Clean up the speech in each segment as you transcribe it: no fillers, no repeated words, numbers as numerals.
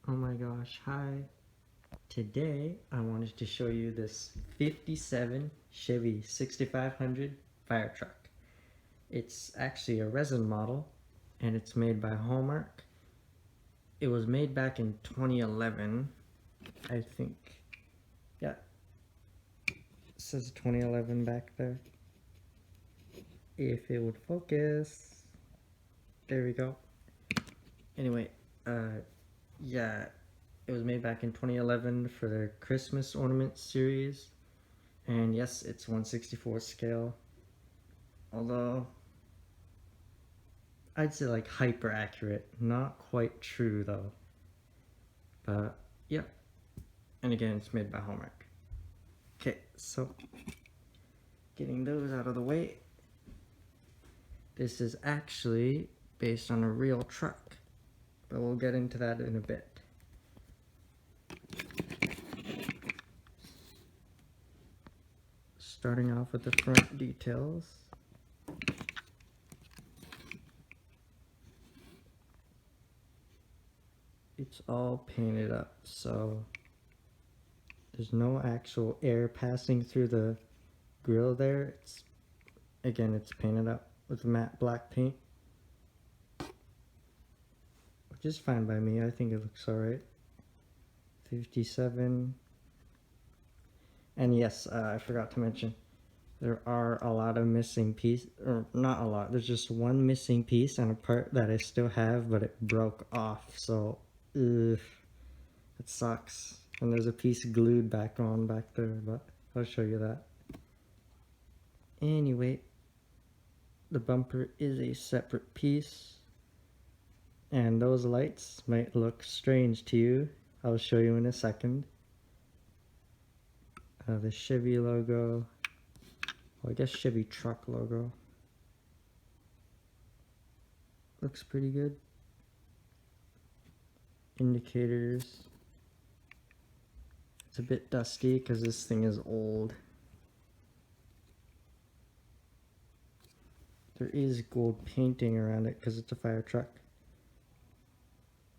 Oh my gosh, hi. Today I wanted to show you this 57 Chevy 6500 fire truck. It's actually a resin model and it's made by Hallmark. It was made back in 2011, I think. Yeah, it says 2011 back there. If it would focus. There we go. Anyway, yeah, it was made back in 2011 for their Christmas ornament series. And yes, it's 1/64 scale. Although, I'd say like hyper accurate. Not quite true though. But, yeah. And again, it's made by Hallmark. Okay, so, getting those out of the way. This is actually based on a real truck. But we'll get into that in a bit. Starting off with the front details. It's all painted up, so there's no actual air passing through the grill there. It's painted up with matte black paint, which is fine by me. I think it looks alright. 57. And yes, I forgot to mention, there are a lot of missing pieces, or not a lot, there's just one missing piece and a part that I still have, but it broke off, so, ugh, it sucks. And there's a piece glued back on back there, but I'll show you that. Anyway, the bumper is a separate piece, and those lights might look strange to you. I'll show you in a second. The Chevy logo, well, I guess Chevy truck logo. Looks pretty good. Indicators. It's a bit dusty because this thing is old. There is gold painting around it because it's a fire truck.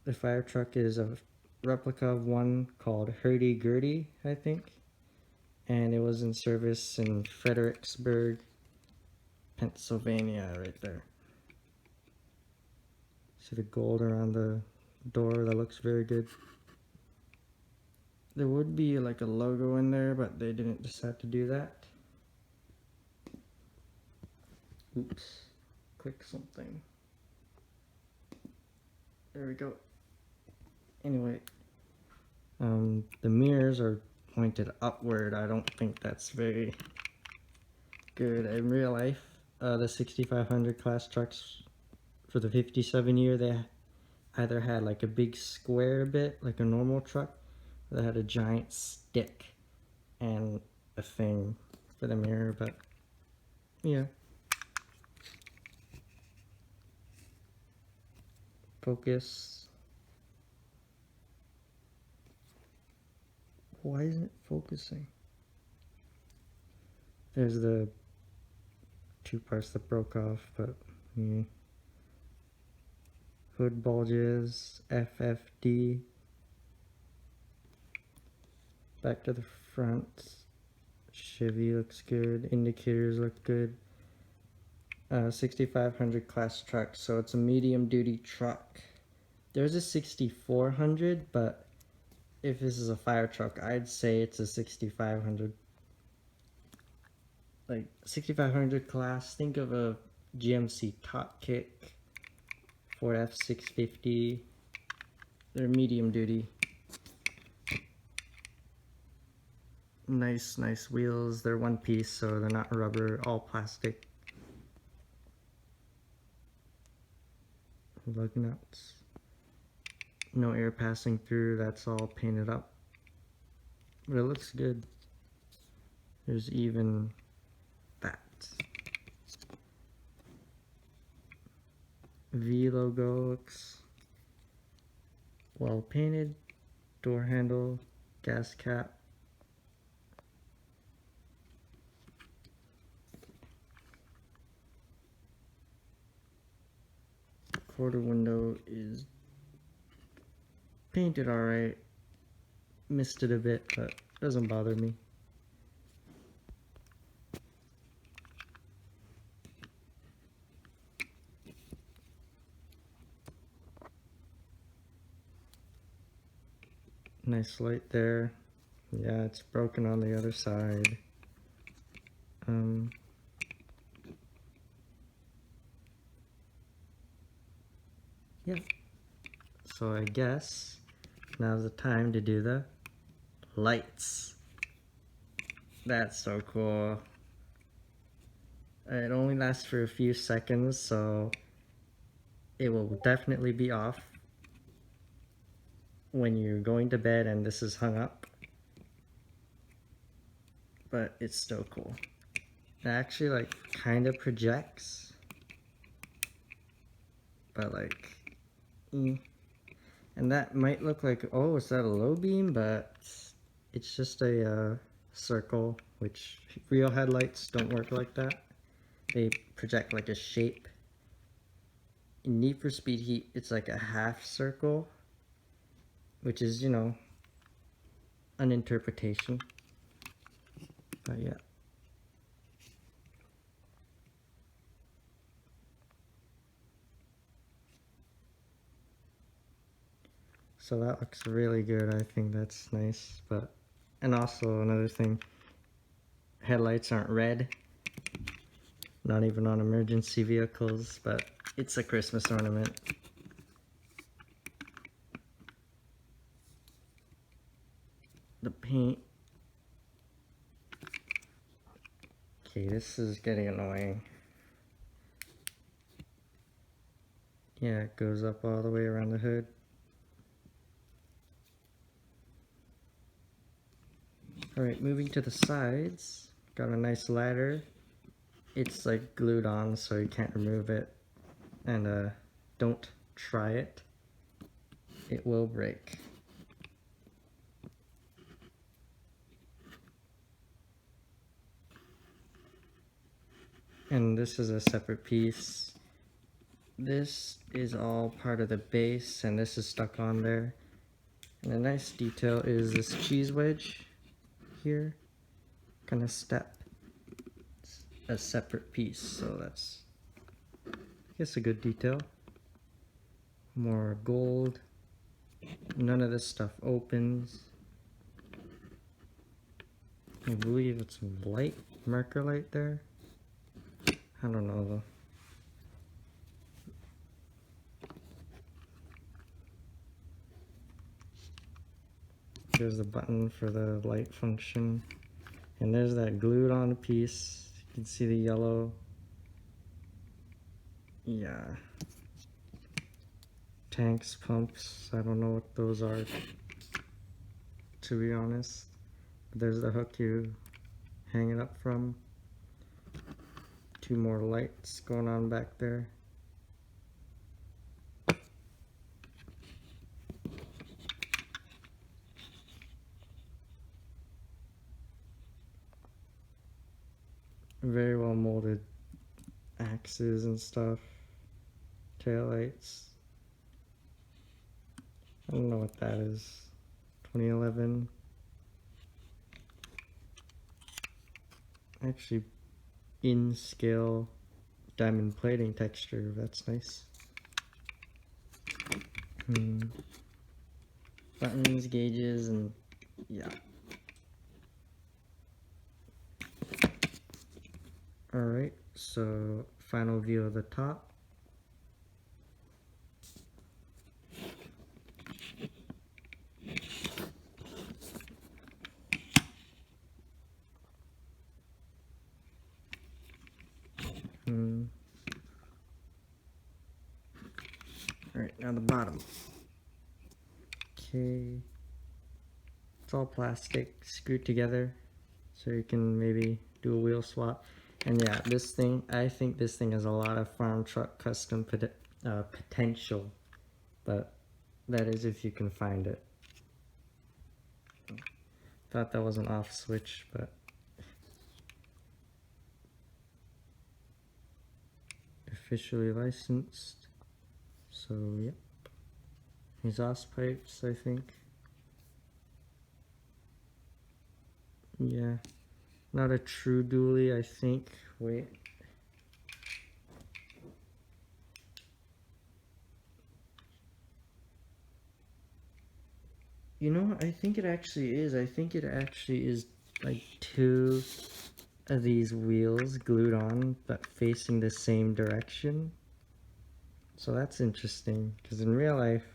The fire truck is a replica of one called HIIIIIE, I think. And it was in service in Fredericksburg, Pennsylvania, right there. See the gold around the door? That looks very good. There would be like a logo in there, but they didn't decide to do that. Oops, click something. There we go. Anyway, the mirrors are pointed upward. I don't think that's very good in real life. The 6500 class trucks for the 57 year, they either had like a big square bit, like a normal truck, or they had a giant stick and a thing for the mirror, but yeah. Focus. Why isn't it focusing? There's the two parts that broke off, but yeah. Hood bulges, FFD. Back to the front. Chevy looks good. Indicators look good. 6500 class truck, so it's a medium duty truck. There's a 6400, but if this is a fire truck, I'd say it's a 6500. Like 6500 class, think of a GMC Top Kick, Ford F650. They're medium duty. Nice wheels. They're one piece, so they're not rubber, all plastic. Lug nuts. No air passing through, that's all painted up. But it looks good. There's even that. V logo looks well painted. Door handle, gas cap. Quarter window is painted alright. Missed it a bit, but doesn't bother me. Nice light there. Yeah, it's broken on the other side. Yeah. So I guess now's the time to do the lights. That's so cool. It only lasts for a few seconds, so it will definitely be off when you're going to bed and this is hung up. But it's still cool. It actually like kind of projects, but like, and that might look like, oh, is that a low beam? But it's just a circle, which real headlights don't work like that. They project like a shape. In Need for Speed Heat, it's like a half circle, which is, you know, an interpretation. But yeah. So that looks really good. I think that's nice. But, and also another thing, headlights aren't red. Not even on emergency vehicles, but it's a Christmas ornament. The paint. Okay, this is getting annoying. Yeah, it goes up all the way around the hood. Alright, moving to the sides. Got a nice ladder. It's like glued on, so you can't remove it. And don't try it. It will break. And this is a separate piece. This is all part of the base, and this is stuck on there. And a nice detail is this cheese wedge here. Kind of step. It's a separate piece, so that's, I guess, a good detail. More gold. None of this stuff opens. I believe it's light, marker light there. I don't know though. There's the button for the light function. And there's that glued on piece. You can see the yellow. Yeah. Tanks, pumps, I don't know what those are, to be honest. There's the hook you hang it up from. Two more lights going on back there. Very well molded axes and stuff. Taillights. I don't know what that is. 2011. Actually, in scale diamond plating texture. That's nice. Buttons, gauges, and yeah. Alright, so final view of the top. Alright, now the bottom. Okay. It's all plastic, screwed together, so you can maybe do a wheel swap. And yeah, this thing, I think this thing has a lot of farm truck custom potential, but that is if you can find it. Thought that was an off switch, but officially licensed. So yep. exhaust pipes, I think. Yeah, not a true dually, I think. Wait. You know, I think it actually is. I think it actually is like two of these wheels glued on, but facing the same direction. So that's interesting, because in real life,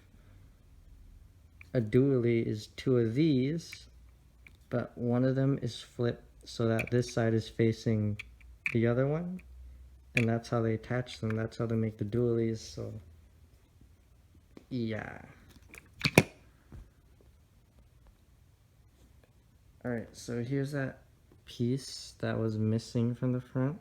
a dually is two of these, but one of them is flipped so that this side is facing the other one, and that's how they attach them. That's how they make the dualies. So yeah. Alright, so here's that piece that was missing from the front.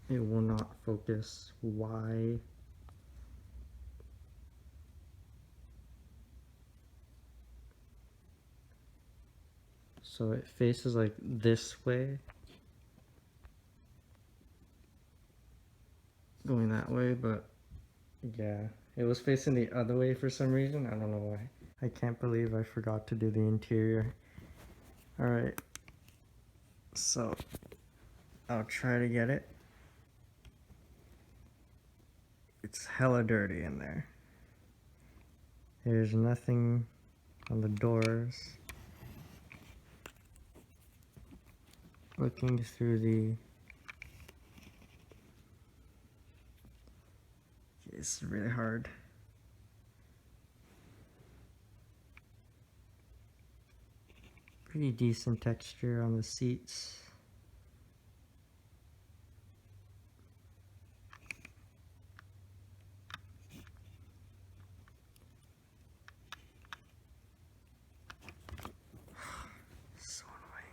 It will not focus. Why? So it faces like this way, going that way, but yeah, it was facing the other way for some reason. I don't know why. I can't believe I forgot to do the interior. Alright, so I'll try to get it. It's hella dirty in there. There's nothing on the doors. Looking through the... It's really hard. Pretty decent texture on the seats. So annoying.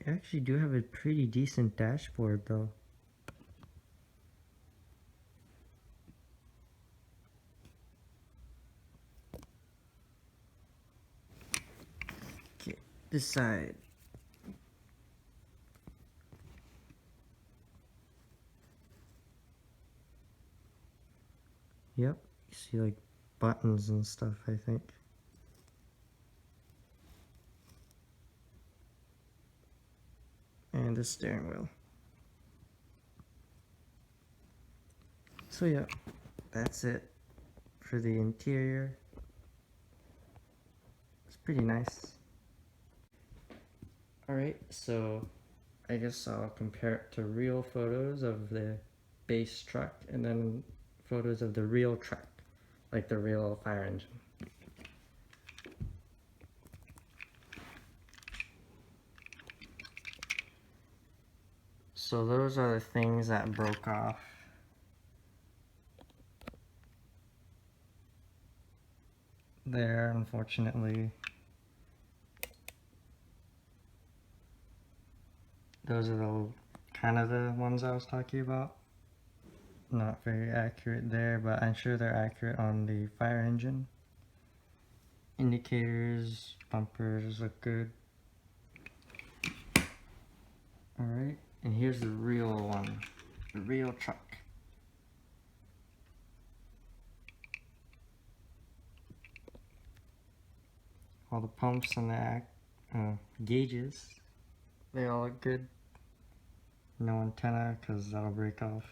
You actually do have a pretty decent dashboard though. Okay, this side. Yep, you see like buttons and stuff, I think. And the steering wheel. So yeah, that's it for the interior. It's pretty nice. Alright, so I guess I'll compare it to real photos of the base truck and then photos of the real truck, like the real fire engine. So those are the things that broke off. There, unfortunately. Those are the kind of the ones I was talking about. Not very accurate there, but I'm sure they're accurate on the fire engine. Indicators, bumpers look good. Alright, and here's the real one, the real truck. All the pumps and the gauges, they all look good. No antenna, because that'll break off.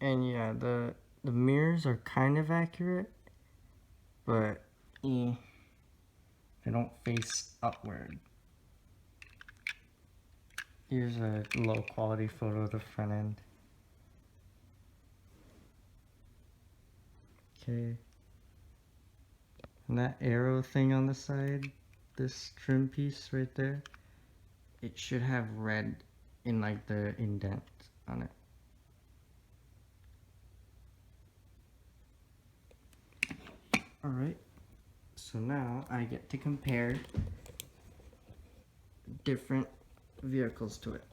And yeah, the mirrors are kind of accurate, but they don't face upward. Here's a low quality photo of the front end. Okay. And that arrow thing on the side, this trim piece right there, it should have red in like the indent on it. Alright, so now I get to compare different vehicles to it.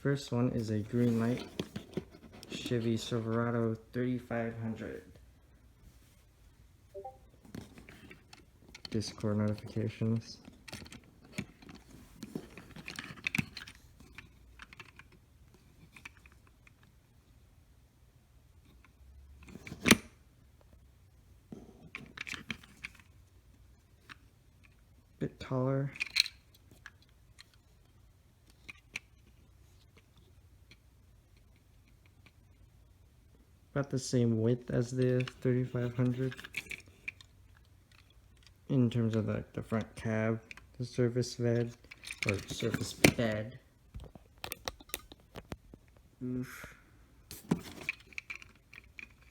First one is a green light Chevy Silverado 3500. Discord notifications. Bit taller. About the same width as the 3500 in terms of like the front cab, the surface bed Oof.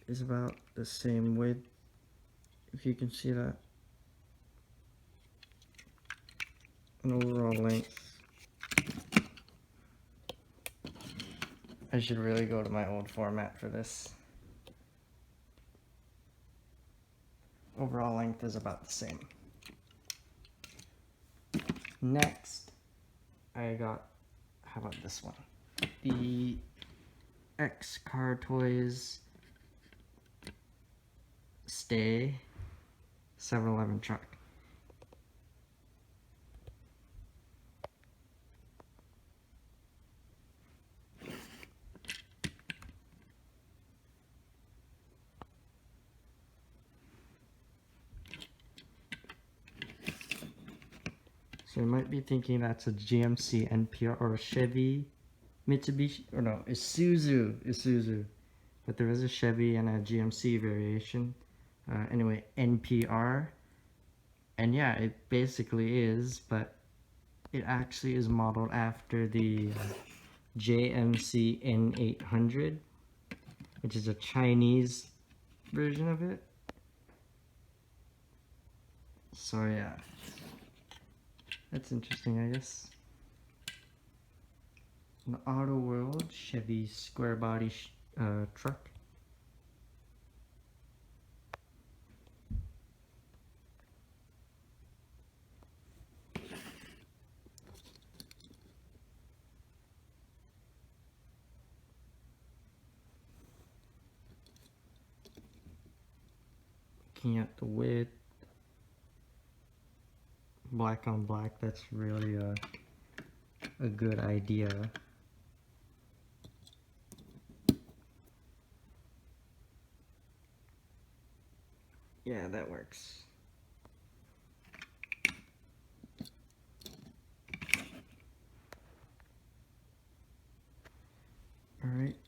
Is about the same width, if you can see that. An overall length. I should really go to my old format for this. Overall length is about the same. Next, I got, how about this one? The X Car Toys Stay 7-Eleven truck. So you might be thinking that's a GMC NPR or a Chevy, Mitsubishi, or no, Isuzu. But there is a Chevy and a GMC variation. Anyway, NPR. And yeah, it basically is, but it actually is modeled after the JMC N800, which is a Chinese version of it. So yeah. That's interesting, I guess. An Auto World Chevy square body truck. Looking at the width. Black on black, that's really a good idea. Yeah, that works. Alright,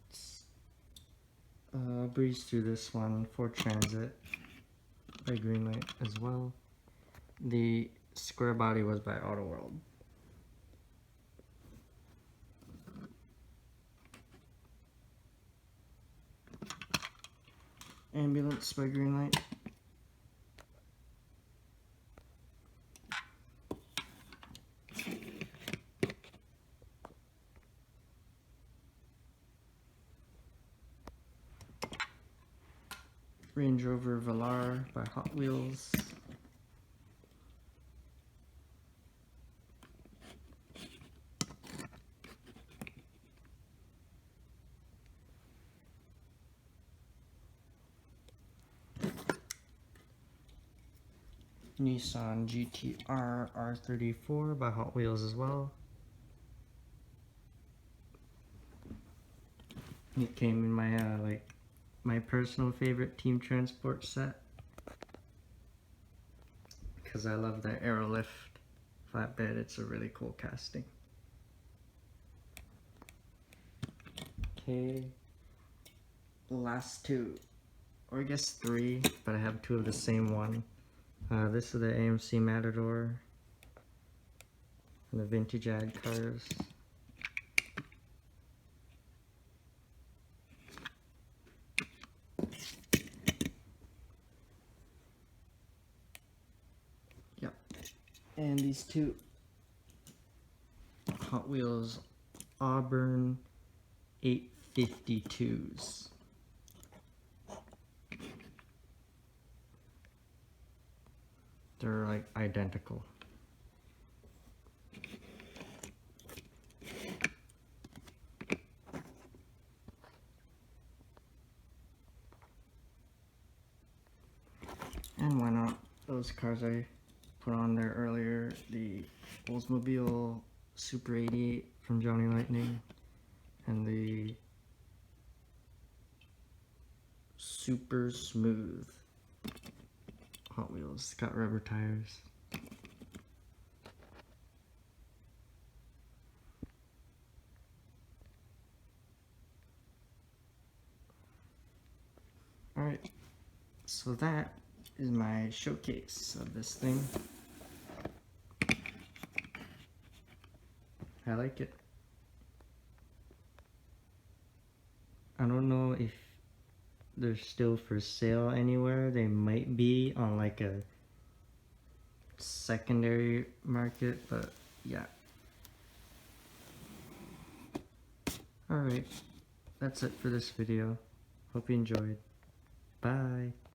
breeze through this one. Ford Transit by Greenlight as well. The square body was by Auto World. Ambulance by Greenlight. Range Rover Velar by Hot Wheels. Nissan GTR R34 by Hot Wheels as well. It came in my my personal favorite Team Transport set because I love the Aerolift flatbed. It's a really cool casting. Okay, last two, or I guess three, but I have two of the same one. This is the AMC Matador and the vintage ad cars. Yep. And these two Hot Wheels Auburn 852s. They're like identical. And why not? Those cars I put on there earlier, the Oldsmobile Super 88 from Johnny Lightning, and the Super Smooth Hot Wheels. It's got rubber tires. Alright, so that is my showcase of this thing. I like it. I don't know if they're still for sale anywhere. They might be on like a secondary market, but yeah. Alright, that's it for this video. Hope you enjoyed. Bye.